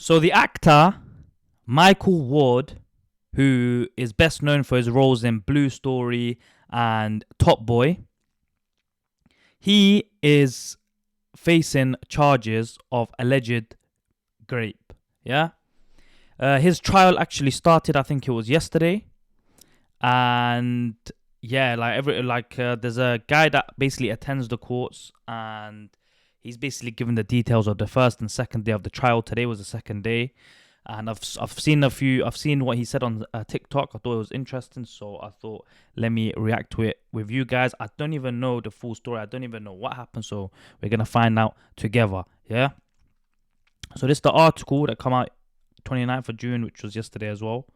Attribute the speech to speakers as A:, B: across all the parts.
A: So the actor Micheal Ward, who is best known for his roles in Blue Story and Top Boy, he is facing charges of alleged rape. Yeah, his trial actually started. I think it was yesterday, and yeah, there's a guy that basically attends the courts, and he's basically given the details of the first and second day of the trial. Today was the second day, and I've seen what he said on TikTok. I thought it was interesting, so I thought let me react to it with you guys. I don't even know the full story. I don't even know what happened, so we're gonna find out together. Yeah. So this is the article that come out 29th of June, which was yesterday as well.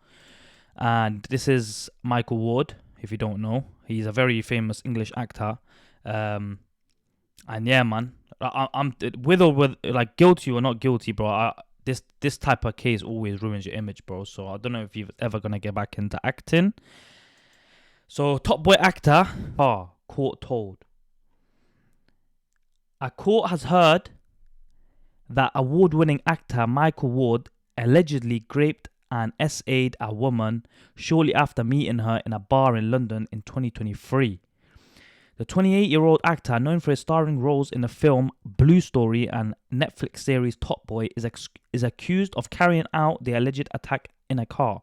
A: And this is Micheal Ward. If you don't know, he's a very famous English actor. And yeah, man, I'm with like guilty or not guilty, bro. This type of case always ruins your image, bro. So I don't know if you're ever gonna get back into acting. So Top Boy actor, court told. A court has heard that award-winning actor Micheal Ward allegedly raped and SA'd a woman shortly after meeting her in a bar in London in 2023. The 28-year-old actor, known for his starring roles in the film Blue Story and Netflix series Top Boy, is accused of carrying out the alleged attack in a car.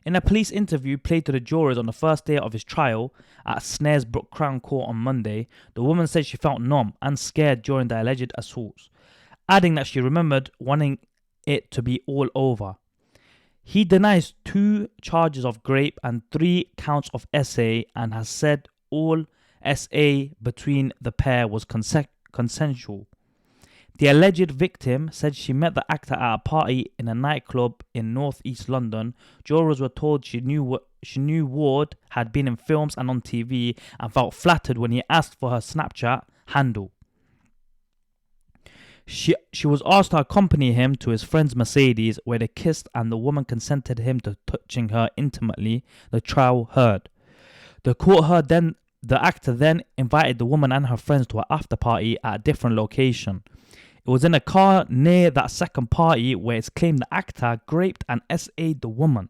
A: In a police interview played to the jurors on the first day of his trial at Snaresbrook Crown Court on Monday, the woman said she felt numb and scared during the alleged assaults, adding that she remembered wanting it to be all over. He denies 2 charges of rape and 3 counts of SA and has said all SA between the pair was consensual. The alleged victim said she met the actor at a party in a nightclub in northeast London. Jurors were told she knew Ward had been in films and on TV and felt flattered when he asked for her Snapchat handle. She was asked to accompany him to his friend's Mercedes, where they kissed, and the woman consented him to touching her intimately, the trial heard. The court heard then the actor then invited the woman and her friends to an after party at a different location. It was in a car near that second party where it's claimed the actor raped and SA'd the woman.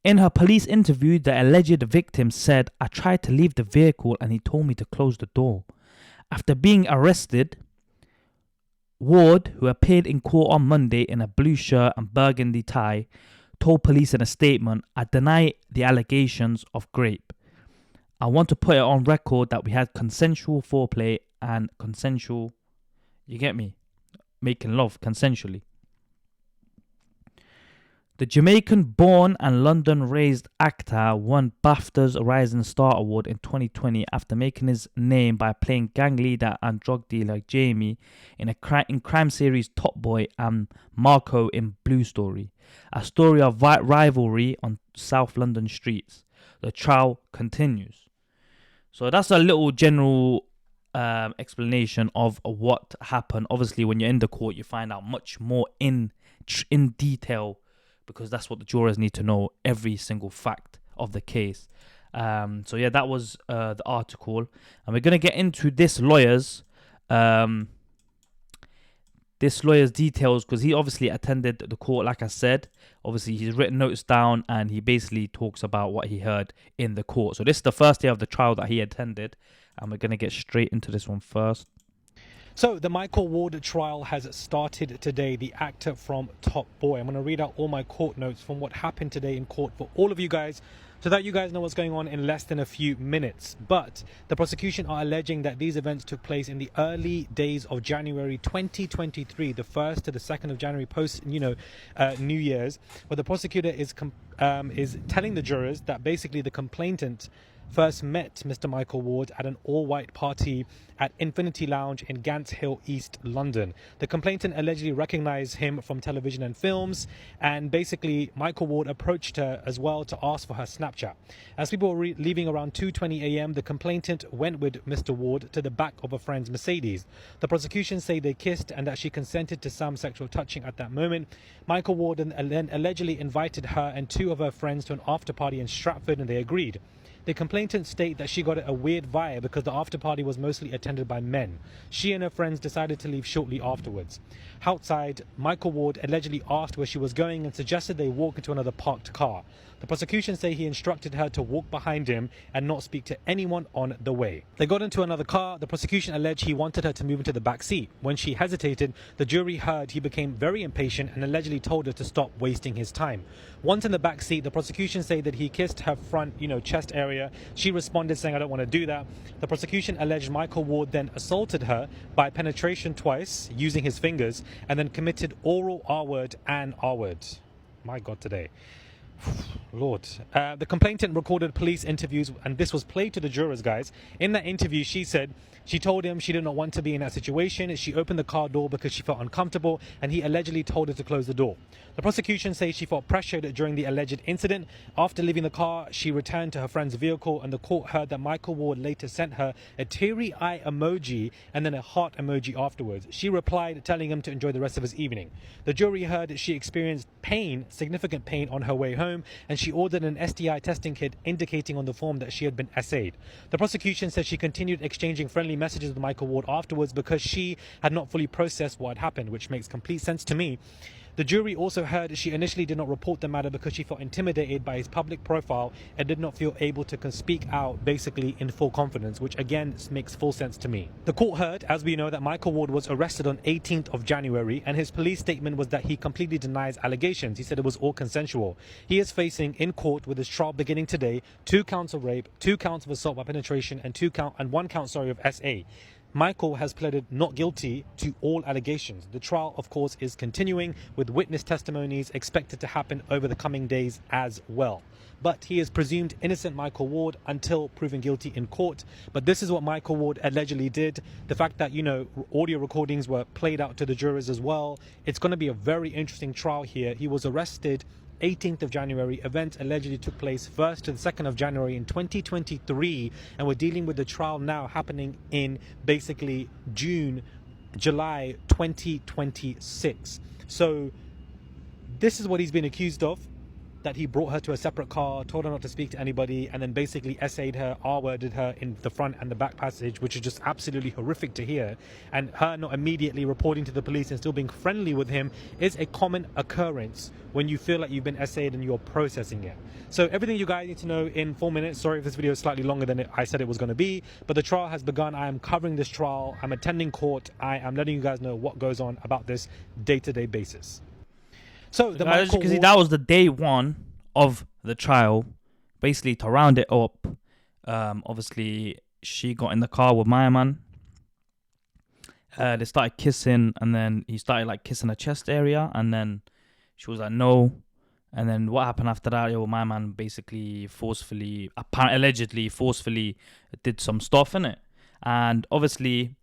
A: In her police interview, the alleged victim said, "I tried to leave the vehicle and he told me to close the door." After being arrested, Ward, who appeared in court on Monday in a blue shirt and burgundy tie, told police in a statement, "I deny the allegations of rape. I want to put it on record that we had consensual foreplay and consensual, you get me, making love consensually." The Jamaican-born and London-raised actor won BAFTA's Rising Star Award in 2020 after making his name by playing gang leader and drug dealer Jamie in crime series Top Boy and Marco in Blue Story, a story of rivalry on South London streets. The trial continues. So that's a little general explanation of what happened. Obviously, when you're in the court, you find out much more in detail, because that's what the jurors need to know, every single fact of the case. So yeah, that was the article, and we're gonna get into this lawyer's details, because he obviously attended the court. Like I said, obviously he's written notes down, and he basically talks about what he heard in the court. So this is the first day of the trial that he attended, and we're gonna get straight into this one first.
B: So the Micheal Ward trial has started today, the actor from Top Boy. I'm going to read out all my court notes from what happened today in court for all of you guys, so that you guys know what's going on in less than a few minutes. But the prosecution are alleging that these events took place in the early days of January 2023, the 1st to the 2nd of January, post New Year's. But the prosecutor is telling the jurors that basically the complainant first met Mr. Micheal Ward at an all-white party at Infinity Lounge in Gants Hill, East London. The complainant allegedly recognized him from television and films, and basically Micheal Ward approached her as well to ask for her Snapchat. As people were leaving around 2:20 a.m., the complainant went with Mr. Ward to the back of a friend's Mercedes. The prosecution say they kissed and that she consented to some sexual touching at that moment. Micheal Ward then allegedly invited her and 2 of her friends to an after party in Stratford, and they agreed. The complainant state that she got a weird vibe because the after party was mostly attended by men. She and her friends decided to leave shortly afterwards. Outside, Micheal Ward allegedly asked where she was going and suggested they walk into another parked car. The prosecution say he instructed her to walk behind him and not speak to anyone on the way. They got into another car. The prosecution alleged he wanted her to move into the back seat. When she hesitated, the jury heard he became very impatient and allegedly told her to stop wasting his time. Once in the back seat, the prosecution say that he kissed her front, chest area. She responded saying, "I don't want to do that." The prosecution alleged Micheal Ward then assaulted her by penetration twice using his fingers and then committed oral R-word and R-word. My God, today. Lord. The complainant recorded police interviews and this was played to the jurors, guys. In that interview, she said she told him she did not want to be in that situation. She opened the car door because she felt uncomfortable and he allegedly told her to close the door. The prosecution says she felt pressured during the alleged incident. After leaving the car, she returned to her friend's vehicle and the court heard that Micheal Ward later sent her a teary eye emoji and then a heart emoji afterwards. She replied telling him to enjoy the rest of his evening. The jury heard she experienced pain, significant pain on her way home, and she ordered an STI testing kit indicating on the form that she had been assayed. The prosecution says she continued exchanging friendly messages with Micheal Ward afterwards because she had not fully processed what had happened, which makes complete sense to me. The jury also heard she initially did not report the matter because she felt intimidated by his public profile and did not feel able to speak out basically in full confidence, which again makes full sense to me. The court heard, as we know, that Micheal Ward was arrested on 18th of January and his police statement was that he completely denies allegations. He said it was all consensual. He is facing in court with his trial beginning today 2 counts of rape, 2 counts of assault by penetration and 1 count of SA. Micheal has pleaded not guilty to all allegations. The trial, of course, is continuing with witness testimonies expected to happen over the coming days as well. But he is presumed innocent, Micheal Ward, until proven guilty in court. But this is what Micheal Ward allegedly did. The fact that, audio recordings were played out to the jurors as well. It's going to be a very interesting trial here. He was arrested 18th of January. Events allegedly took place 1st to the 2nd of January in 2023 and we're dealing with the trial now happening in basically July 2026. So this is what he's been accused of, that he brought her to a separate car, told her not to speak to anybody, and then basically essayed her, R-worded her in the front and the back passage, which is just absolutely horrific to hear. And her not immediately reporting to the police and still being friendly with him is a common occurrence when you feel like you've been essayed and you're processing it. So everything you guys need to know in 4 minutes. Sorry if this video is slightly longer than I said it was going to be, but the trial has begun. I am covering this trial. I'm attending court. I am letting you guys know what goes on about this day-to-day basis. So
A: because that was the day one of the trial. Basically, to round it up, obviously she got in the car with my man. They started kissing, and then he started kissing her chest area, and then she was like no. And then what happened after that? My man basically allegedly forcefully did some stuff in it, and obviously.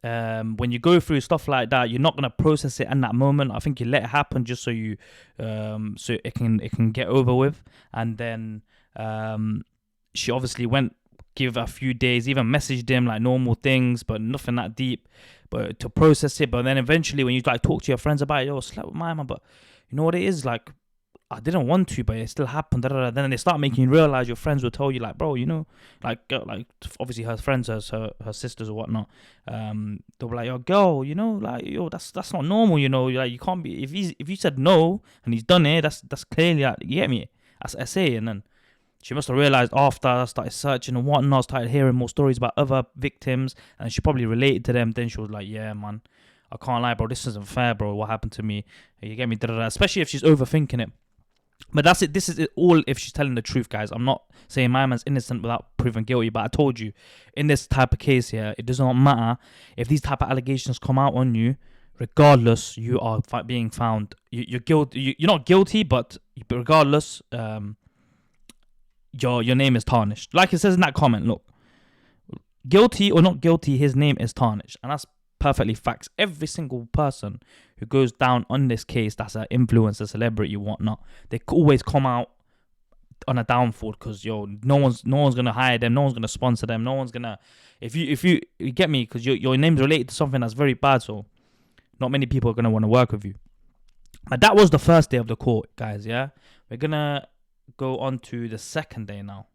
A: When you go through stuff like that, you're not gonna process it in that moment. I think you let it happen just so it can get over with. And then she obviously went, give a few days, even messaged him like normal things, but nothing that deep. But to process it, but then eventually when you talk to your friends about it, slept with my man, but you know what it is I didn't want to, but it still happened. Then they start making you realize your friends will tell you, bro, obviously her friends, her sisters or whatnot. They'll be like, yo, girl, that's not normal. You can't be. If you said no and he's done it, that's clearly you get me. That's SA. And then she must have realized after I started searching and whatnot, started hearing more stories about other victims, and she probably related to them. Then she was like, yeah, man, I can't lie, bro. This isn't fair, bro. What happened to me? You get me? Especially if she's overthinking it. But that's it. This is it all if she's telling the truth, guys. I'm not saying my man's innocent without proven guilty, but I told you, in this type of case here, it does not matter if these type of allegations come out on you. Regardless, you are being found. You're guilty. You're not guilty, but regardless, your name is tarnished. Like it says in that comment, look, guilty or not guilty, his name is tarnished, and that's perfectly facts. Every single person who goes down on this case that's an influencer, celebrity, whatnot, they always come out on a downfall because no one's gonna hire them, no one's gonna sponsor them, no one's gonna if you get me, because your name's related to something that's very bad, so not many people are gonna want to work with you. But that was the first day of the court, guys. Yeah, we're gonna go on to the second day now.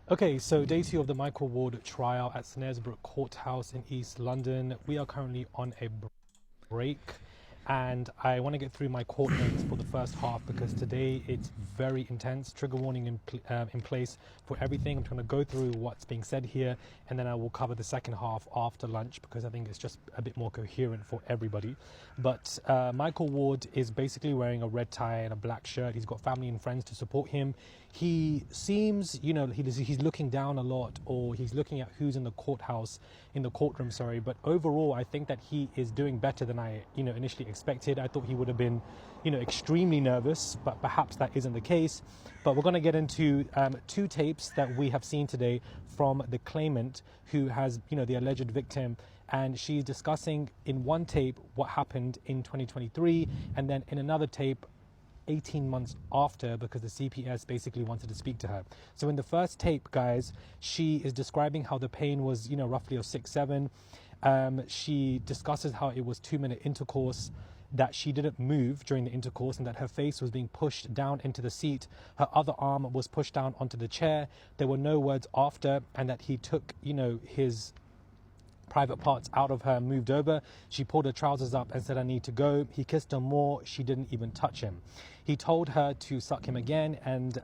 B: Okay, so day 2 of the Micheal Ward trial at Snaresbrook Courthouse in East London. We are currently on a break, and I want to get through my court notes for the first half because today it's very intense. Trigger warning in place for everything. I'm trying to go through what's being said here, and then I will cover the second half after lunch because I think it's just a bit more coherent for everybody. But Micheal Ward is basically wearing a red tie and a black shirt. He's got family and friends to support him. He seems, he's looking down a lot, or he's looking at who's in the courtroom, sorry. But overall, I think that he is doing better than I, initially expected. I thought he would have been, extremely nervous, but perhaps that isn't the case. But we're going to get into 2 tapes that we have seen today from the claimant who has, the alleged victim. And she's discussing in one tape what happened in 2023, and then in another tape 18 months after, because the CPS basically wanted to speak to her. So in the first tape, guys, she is describing how the pain was, roughly of 6-7. She discusses how it was 2-minute intercourse, that she didn't move during the intercourse, and that her face was being pushed down into the seat. Her other arm was pushed down onto the chair. There were no words after, and that he took, his private parts out of her, moved over. She pulled her trousers up and said, "I need to go." He kissed her more. She didn't even touch him. He told her to suck him again, and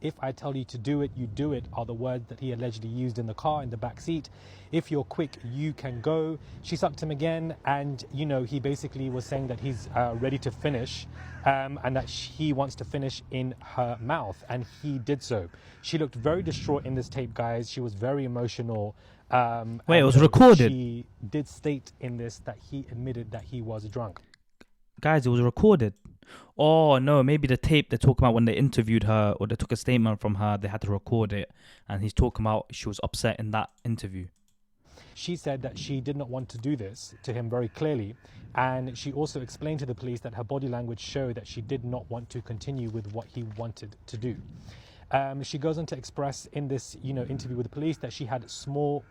B: "if I tell you to do it, you do it," are the words that he allegedly used in the car, in the back seat. "If you're quick, you can go." She sucked him again, and he basically was saying that he's ready to finish, and that he wants to finish in her mouth, and he did so. She looked very distraught in this tape, guys. She was very emotional.
A: Wait, it was recorded?
B: She did state in this that he admitted that he was drunk.
A: Guys, it was recorded. Oh, no, maybe the tape they're talking about when they interviewed her, or they took a statement from her, they had to record it. And he's talking about she was upset in that interview.
B: She said that she did not want to do this to him very clearly. And she also explained to the police that her body language showed that she did not want to continue with what he wanted to do. She goes on to express in this, interview with the police that she had small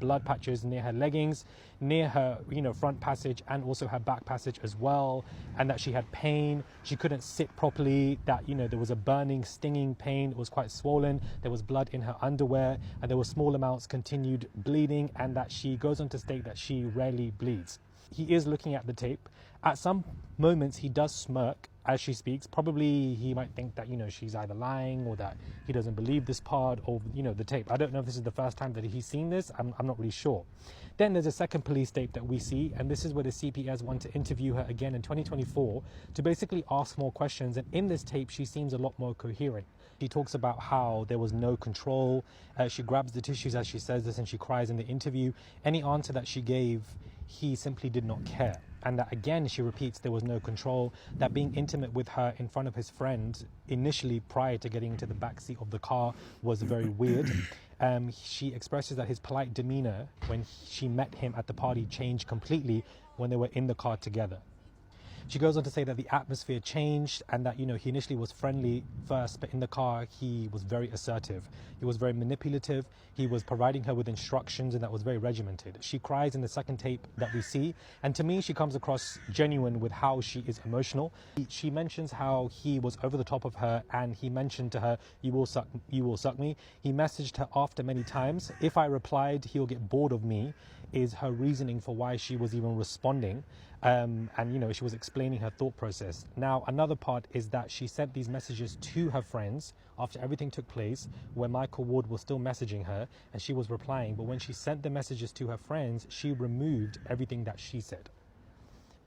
B: blood patches near her leggings, near her, front passage, and also her back passage as well, and that she had pain. She couldn't sit properly, that, there was a burning, stinging pain. It was quite swollen. There was blood in her underwear, and there were small amounts continued bleeding, and that she goes on to state that she rarely bleeds. He is looking at the tape. At some moments, he does smirk as she speaks. Probably he might think that, she's either lying, or that he doesn't believe this part, or, the tape. I don't know if this is the first time that he's seen this. I'm not really sure. Then there's a second police tape that we see, and this is where the CPS want to interview her again in 2024 to basically ask more questions. And in this tape, she seems a lot more coherent. She talks about how there was no control. She grabs the tissues as she says this, and she cries in the interview. Any answer that she gave, he simply did not care. And that again, she repeats, there was no control, that being intimate with her in front of his friend initially prior to getting into the backseat of the car was very weird. She expresses that his polite demeanor when she met him at the party changed completely when they were in the car together. She goes on to say that the atmosphere changed, and that, he initially was friendly first, but in the car, he was very assertive. He was very manipulative. He was providing her with instructions, and that was very regimented. She cries in the second tape that we see, and to me, she comes across genuine with how she is emotional. She mentions how he was over the top of her, and he mentioned to her, you will suck me. He messaged her after many times. If I replied, he'll get bored of me, is her reasoning for why she was even responding. And she was explaining her thought process. Now, another part is that she sent these messages to her friends after everything took place, where Micheal Ward was still messaging her and she was replying. But when she sent the messages to her friends, she removed everything that she said.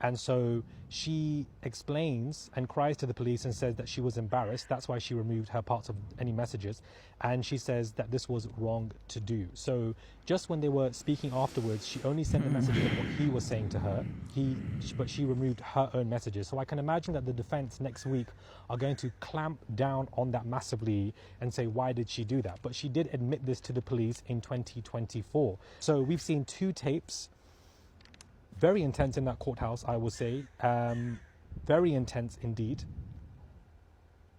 B: And so she explains and cries to the police and says that she was embarrassed. That's why she removed her parts of any messages. And she says that this was wrong to do. So just when they were speaking afterwards, she only sent the messages of what he was saying to her. But she removed her own messages. So I can imagine that the defense next week are going to clamp down on that massively and say, why did she do that? But she did admit this to the police in 2024. So we've seen 2 tapes. Very intense in that courthouse, I will say. Very intense indeed.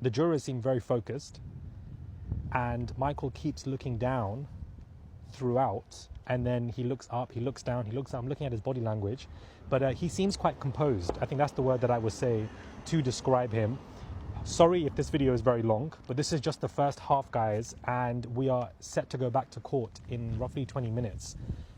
B: The jurors seem very focused. And Micheal keeps looking down throughout. And then he looks up, he looks down, he looks up. I'm looking at his body language. But he seems quite composed. I think that's the word that I would say to describe him. Sorry if this video is very long, but this is just the first half, guys, and we are set to go back to court in roughly 20 minutes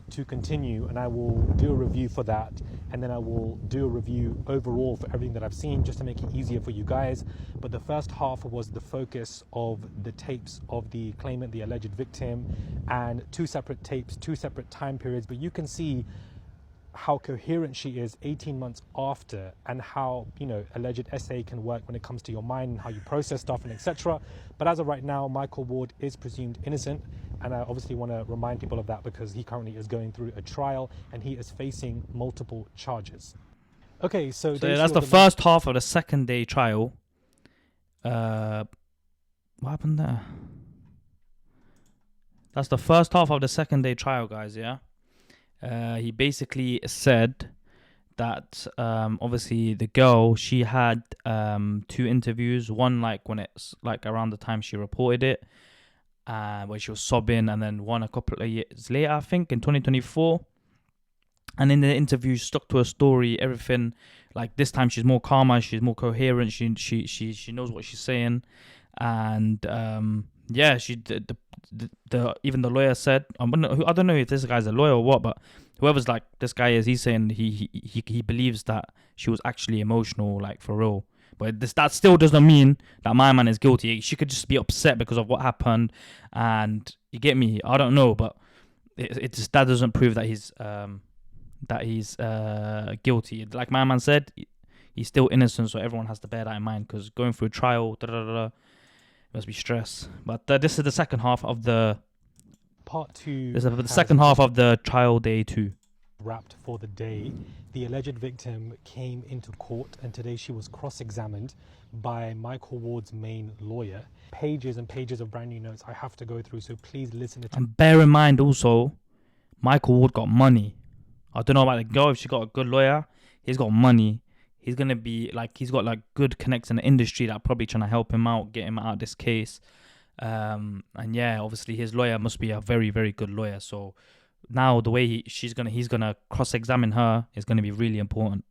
B: to continue, and I will do a review for that, and then I will do a review overall for everything that I've seen, just to make it easier for you guys. But the first half was the focus of the tapes of the claimant, the alleged victim, and two separate tapes, two separate time periods. But you can see how coherent she is 18 months after, and how, you know, alleged SA can work when it comes to your mind and how you process stuff and etc. But as of right now, Micheal Ward is presumed innocent, and I obviously want to remind people of that because he currently is going through a trial and he is facing multiple charges. Okay, so
A: yeah, that's the first half of the second day trial. What happened there? That's the first half of the second day trial, guys. Yeah. He basically said that obviously the girl, she had two interviews, one like when it's like around the time she reported it, where she was sobbing, and then one a couple of years later, I think in 2024. And in the interview, she stuck to her story, everything. Like this time she's more calmer, she's more coherent, she knows what she's saying. And yeah, the even the lawyer said, I don't know if this guy's a lawyer or what, but whoever's like this guy is, he's saying he believes that she was actually emotional, like for real. But that still doesn't mean that my man is guilty. She could just be upset because of what happened, and you get me. I don't know, but it just, that doesn't prove that he's guilty. Like my man said, he's still innocent, so everyone has to bear that in mind, because going through a trial, must be stress. But this is the second half of the
B: part two.
A: This is the second half of the trial day 2.
B: Wrapped for the day. The alleged victim came into court, and today she was cross-examined by Micheal Ward's main lawyer. Pages and pages of brand new notes I have to go through, so please listen to.
A: And bear in mind also, Micheal Ward got money. I don't know about the girl, if she got a good lawyer. He's got money. He's going to be like, he's got like good connects in the industry that are probably trying to help him out, get him out of this case. And yeah, obviously his lawyer must be a very, very good lawyer. So now the way he's gonna cross-examine her is going to be really important.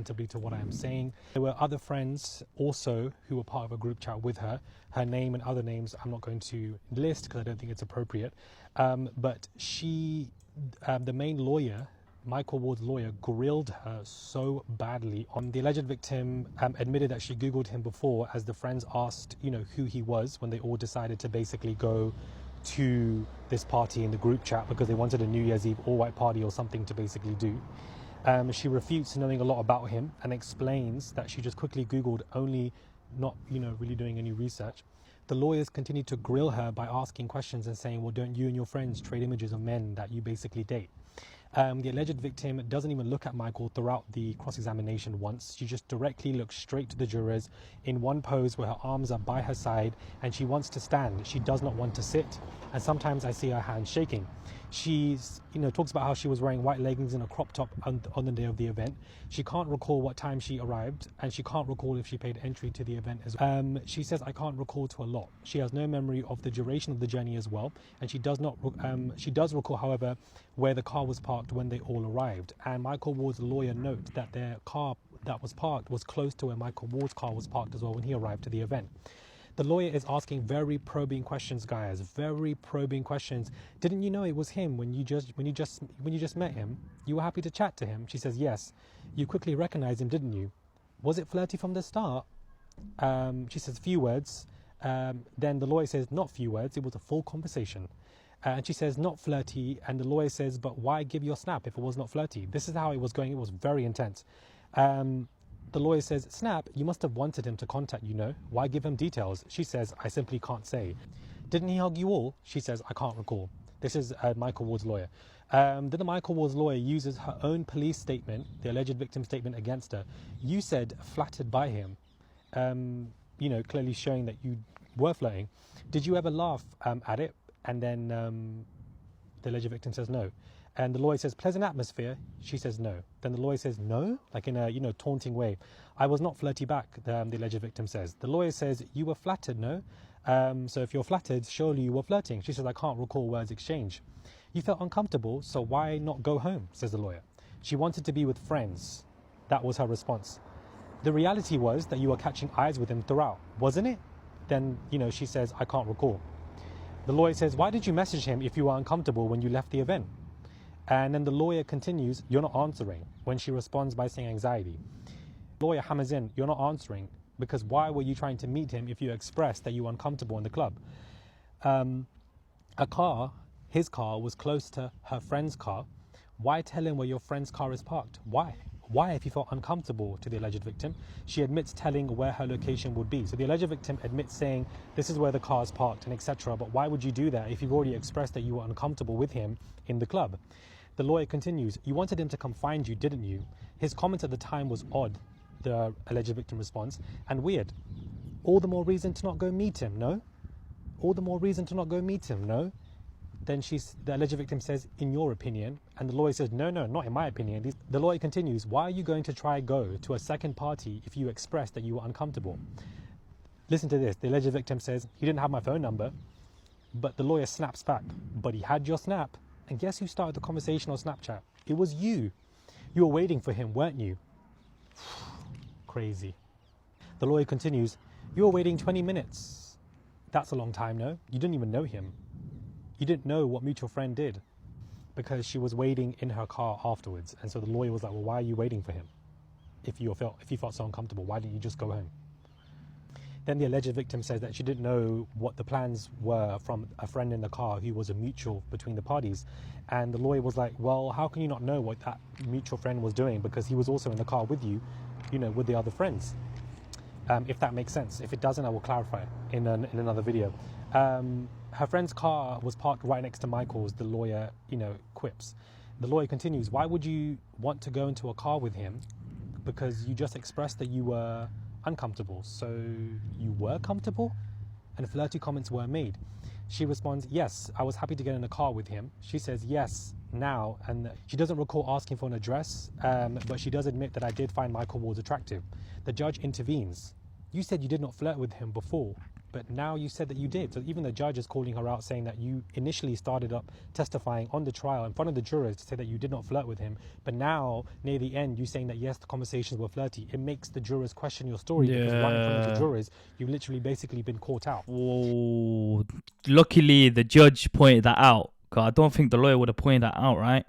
B: To what I am saying, there were other friends also who were part of a group chat with her. Her name and other names I'm not going to list because I don't think it's appropriate. But she, the main lawyer, Micheal Ward's lawyer, grilled her so badly. On the alleged victim admitted that she Googled him before, as the friends asked, you know, who he was when they all decided to basically go to this party in the group chat because they wanted a New Year's Eve all-white party or something to basically do. She refutes knowing a lot about him and explains that she just quickly Googled, only not, you know, really doing any research. The lawyers continued to grill her by asking questions and saying, well, don't you and your friends trade images of men that you basically date? The alleged victim doesn't even look at Micheal throughout the cross-examination once. She just directly looks straight to the jurors in one pose where her arms are by her side and she wants to stand. She does not want to sit. And sometimes I see her hands shaking. She's, you know, talks about how she was wearing white leggings and a crop top on the day of the event. She can't recall what time she arrived, and she can't recall if she paid entry to the event as well. She says, I can't recall to a lot. She has no memory of the duration of the journey as well, and she does not. She does recall, however, where the car was parked when they all arrived. And Micheal Ward's lawyer notes that their car that was parked was close to where Micheal Ward's car was parked as well when he arrived to the event. The lawyer is asking very probing questions, guys. Very probing questions. Didn't you know it was him when you just met him? You were happy to chat to him? She says yes. You quickly recognized him, didn't you? Was it flirty from the start? She says few words. Then the lawyer says not few words. It was a full conversation. And she says not flirty. And the lawyer says, but why give your snap if it was not flirty? This is how it was going. It was very intense. The lawyer says, snap, you must have wanted him to contact you, no? Why give him details? She says, I simply can't say. Didn't he hug you all? She says, I can't recall. This is Micheal Ward's lawyer. Then the Micheal Ward's lawyer uses her own police statement, the alleged victim statement, against her. You said flattered by him, you know, clearly showing that you were flirting. Did you ever laugh at it? And then the alleged victim says no. And the lawyer says, pleasant atmosphere. She says no. Then the lawyer says no, like in a, you know, taunting way. I was not flirty back, the alleged victim says. The lawyer says, you were flattered, no? So if you're flattered, surely you were flirting. She says, I can't recall words exchanged. You felt uncomfortable, so why not go home, says the lawyer. She wanted to be with friends. That was her response. The reality was that you were catching eyes with him throughout, wasn't it? Then, she says, I can't recall. The lawyer says, why did you message him if you were uncomfortable when you left the event? And then the lawyer continues, you're not answering, when she responds by saying anxiety. The lawyer hammers in, you're not answering, because why were you trying to meet him if you expressed that you were uncomfortable in the club? His car was close to her friend's car. Why tell him where your friend's car is parked? Why? Why, if you felt uncomfortable to the alleged victim? She admits telling where her location would be. So the alleged victim admits saying, this is where the car is parked and etc. But why would you do that if you've already expressed that you were uncomfortable with him in the club? The lawyer continues, you wanted him to come find you, didn't you? His comment at the time was odd, the alleged victim responds, and weird. All the more reason to not go meet him, no? All the more reason to not go meet him, no? Then the alleged victim says, in your opinion, and the lawyer says, no, not in my opinion. The lawyer continues, why are you going to try go to a second party if you expressed that you were uncomfortable? Listen to this. The alleged victim says, he didn't have my phone number, but the lawyer snaps back, but he had your snap. And guess who started the conversation on Snapchat? It was you. You were waiting for him, weren't you? Crazy. The lawyer continues, you were waiting 20 minutes. That's a long time, no? You didn't even know him. You didn't know what mutual friend did because she was waiting in her car afterwards. And so the lawyer was like, well, why are you waiting for him? If you felt so uncomfortable, why didn't you just go home? Then the alleged victim says that she didn't know what the plans were from a friend in the car who was a mutual between the parties. And the lawyer was like, well, how can you not know what that mutual friend was doing? Because he was also in the car with you, with the other friends. If that makes sense. If it doesn't, I will clarify in another video. Her friend's car was parked right next to Michael's, the lawyer, quips. The lawyer continues, why would you want to go into a car with him? Because you just expressed that you were uncomfortable. So you were comfortable? And flirty comments were made. She responds, yes, I was happy to get in a car with him. She says, yes, now. And she doesn't recall asking for an address, but she does admit that I did find Micheal Ward attractive. The judge intervenes. You said you did not flirt with him before, but now you said that you did. So even the judge is calling her out, saying that you initially started up testifying on the trial in front of the jurors to say that you did not flirt with him. But now, near the end, you saying that, yes, the conversations were flirty. It makes the jurors question your story because right in front of the jurors, you've literally basically been caught out.
A: Oh, luckily, the judge pointed that out. Because I don't think the lawyer would have pointed that out, right?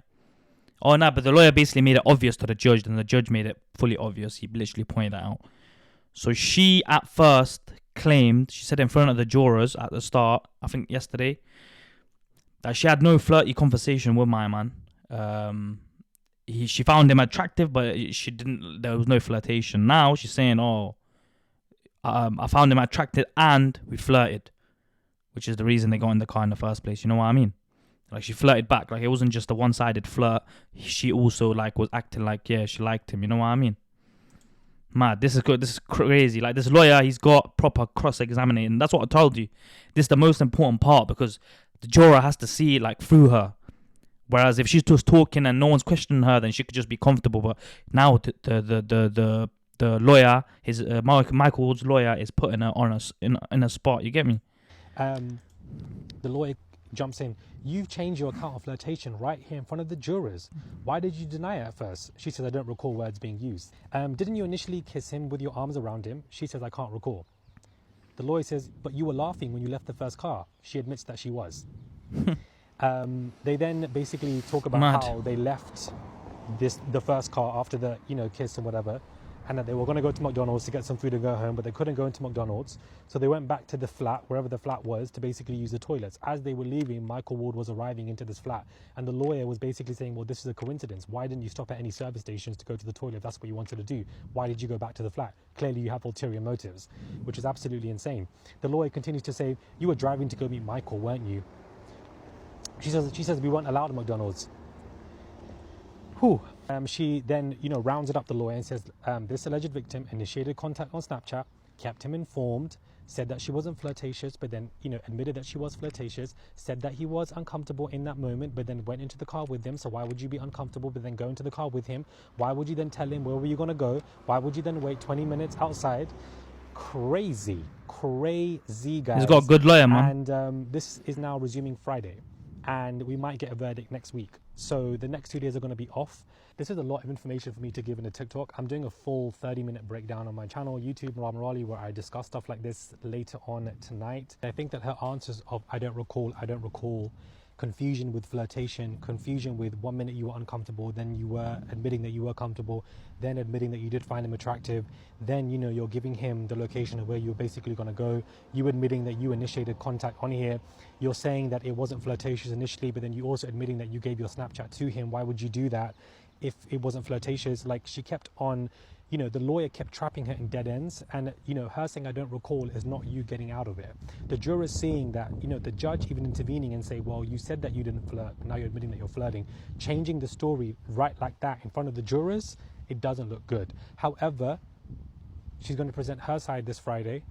A: Oh, no, but the lawyer basically made it obvious to the judge, and the judge made it fully obvious. He literally pointed that out. So she, at first, claimed, she said in front of the jurors at the start, I think yesterday, that she had no flirty conversation with my man. She found him attractive, but there was no flirtation. Now she's saying, I found him attractive and we flirted, which is the reason they got in the car in the first place. You know what I mean? Like, she flirted back. Like, it wasn't just a one-sided flirt. She also, was acting like, yeah, she liked him. You know what I mean? Mad. This is good. This is crazy. Like, this lawyer, he's got proper cross-examining. That's what I told you. This is the most important part because the juror has to see it, through her. Whereas if she's just talking and no one's questioning her, then she could just be comfortable. But now the lawyer, Micheal Ward's lawyer, is putting her on in a spot. You get me?
B: The lawyer jumps in. You've changed your account of flirtation right here in front of the jurors. Why did you deny it at first? She says, I don't recall words being used. Didn't you initially kiss him with your arms around him? She says, I can't recall. The lawyer says, but you were laughing when you left the first car. She admits that she was. They then basically talk about how they left the first car after the kiss and whatever, and that they were going to go to McDonald's to get some food and go home, but they couldn't go into McDonald's, so they went back to the flat, wherever the flat was, to basically use the toilets. As they were leaving, Micheal Ward was arriving into this flat, and the lawyer was basically saying, well, this is a coincidence. Why didn't you stop at any service stations to go to the toilet if that's what you wanted to do? Why did you go back to the flat? Clearly you have ulterior motives, which is absolutely insane. The lawyer continues to say, you were driving to go meet Michael, weren't you? She says we weren't allowed at McDonald's. She then, rounds it up, the lawyer, and says, this alleged victim initiated contact on Snapchat, kept him informed, said that she wasn't flirtatious, but then, admitted that she was flirtatious, said that he was uncomfortable in that moment, but then went into the car with him. So why would you be uncomfortable, but then go into the car with him? Why would you then tell him where were you going to go? Why would you then wait 20 minutes outside? Crazy, guys.
A: He's got a good lawyer, man.
B: And this is now resuming Friday, and we might get a verdict next week. So the next 2 days are going to be off. This is a lot of information for me to give in a TikTok. I'm doing a full 30-minute breakdown on my channel, YouTube, Ramarali, where I discuss stuff like this later on tonight. I think that her answers of I don't recall, confusion with flirtation, confusion with 1 minute you were uncomfortable, then you were admitting that you were comfortable, then admitting that you did find him attractive, then you're giving him the location of where you're basically going to go, you admitting that you initiated contact on here, you're saying that it wasn't flirtatious initially, but then you also admitting that you gave your Snapchat to him. Why would you do that if it wasn't flirtatious? Like, she kept on, the lawyer kept trapping her in dead ends, and her saying I don't recall is not you getting out of it. The jurors seeing that, the judge even intervening and say, well, you said that you didn't flirt, now you're admitting that you're flirting, changing the story right like that in front of the jurors, it doesn't look good. However, she's going to present her side this Friday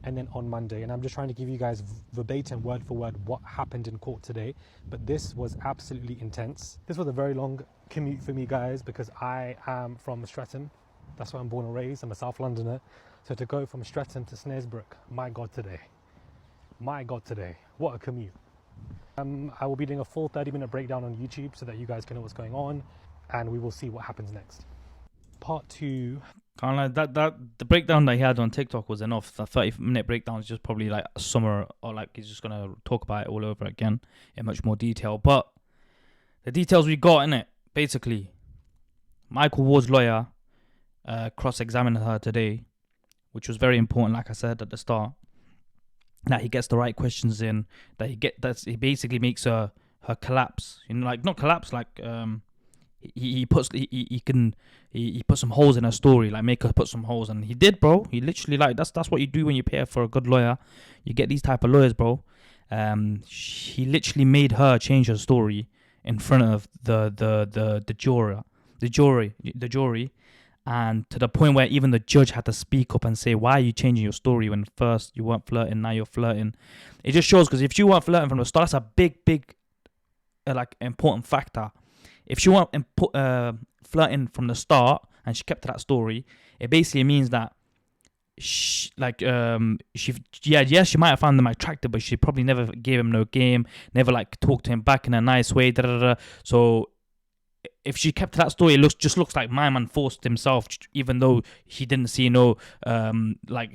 B: and then on Monday, and I'm just trying to give you guys verbatim, word for word, what happened in court today. But this was absolutely intense. This was a very long commute for me, guys, because I am from Streatham. That's where I'm born and raised. I'm a South Londoner. So to go from Streatham to Snaresbrook, my God today, what a commute. I will be doing a full 30-minute breakdown on YouTube so that you guys can know what's going on, and we will see what happens next. Part 2.
A: Kind of like that the breakdown that he had on TikTok was enough. The 30-minute breakdown is just probably like a summer, or like he's just gonna talk about it all over again in much more detail. But the details we got in it, basically, Micheal Ward's lawyer cross-examined her today, which was very important. Like I said at the start, that he gets the right questions in, that he basically makes her collapse. Like not collapse, like He puts some holes in her story, like make her put some holes, and he did, bro. He literally, like, that's what you do when you pay for a good lawyer. You get these type of lawyers, bro. He literally made her change her story in front of the jury, and to the point where even the judge had to speak up and say, "Why are you changing your story when first you weren't flirting, now you're flirting?" It just shows, because if you weren't flirting from the start, that's a big like important factor. If she weren't flirting from the start and she kept to that story, it basically means that she might have found them attractive, but she probably never gave him no game, never like talked to him back in a nice way. So if she kept to that story, it just looks like my man forced himself, even though he didn't see no like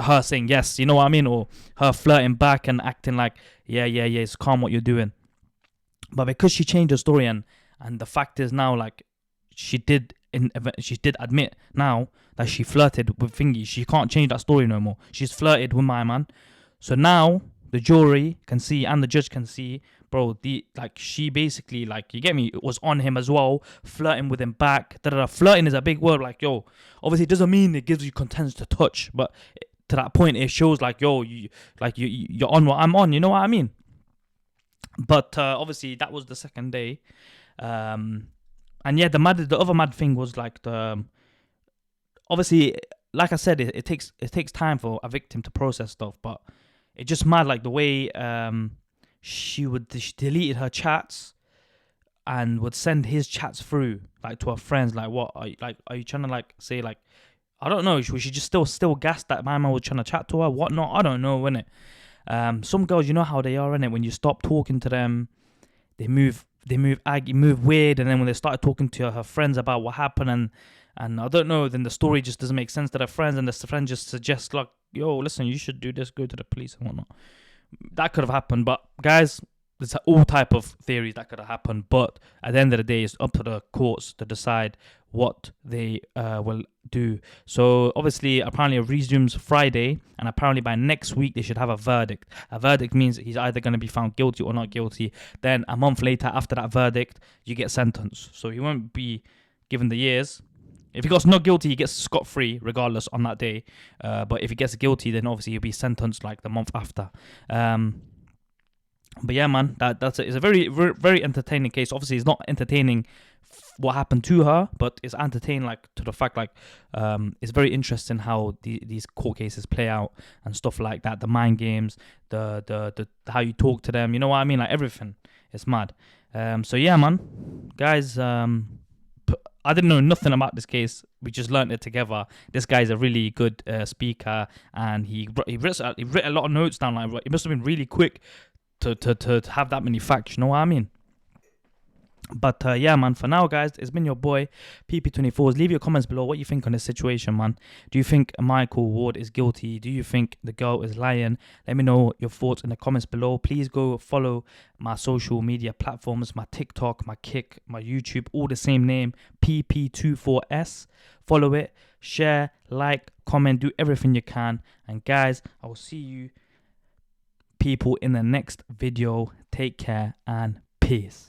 A: her saying yes, you know what I mean, or her flirting back and acting like yeah, it's calm what you're doing. But because she changed her story, and the fact is now, like, she did admit now that she flirted with Thingy. She can't change that story no more. She's flirted with my man. So now the jury can see and the judge can see, bro, she basically, like, you get me, it was on him as well, flirting with him back. Flirting is a big word, like, yo, obviously it doesn't mean it gives you content to touch, but to that point it shows like, yo, you're on what I'm on, you know what I mean? But obviously that was the second day, and yeah, the other mad thing was like obviously, like I said, it takes time for a victim to process stuff, but it just mad, like the way she deleted her chats and would send his chats through, like, to her friends. Like, what are you trying to, like, say, like, I don't know, was she just still gassed that my man was trying to chat to her, whatnot? I don't know, innit? Some girls, you know how they are, innit? When you stop talking to them, they move weird, and then when they start talking to her friends about what happened, and I don't know, then the story just doesn't make sense to their friends, and the friend just suggests, like, yo, listen, you should do this, go to the police and whatnot. That could have happened, but guys, there's all type of theories that could have happened, but at the end of the day, it's up to the courts to decide what they will do. So obviously, apparently it resumes Friday, and apparently by next week they should have a verdict. A verdict means he's either going to be found guilty or not guilty. Then a month later, after that verdict, you get sentenced. So he won't be given the years. If he gets not guilty, he gets scot-free regardless on that day. But if he gets guilty, then obviously he'll be sentenced like the month after. But yeah, man, that's it. It's a very, very, very entertaining case. Obviously, it's not entertaining what happened to her, but it's entertaining, like, to the fact, like, it's very interesting how these court cases play out and stuff like that. The mind games, the how you talk to them, you know what I mean? Like, everything. It's mad. So yeah, man, guys. I didn't know nothing about this case. We just learned it together. This guy's a really good speaker, and he wrote a lot of notes down. Like, it must have been really quick to have that many facts. You know what I mean? But yeah, man, for now, guys, it's been your boy, PP24s. Leave your comments below what you think on this situation, man. Do you think Micheal Ward is guilty? Do you think the girl is lying? Let me know your thoughts in the comments below. Please go follow my social media platforms, my TikTok, my Kick, my YouTube, all the same name, PP24S. Follow it, share, like, comment, do everything you can. And guys, I will see you people in the next video. Take care and peace.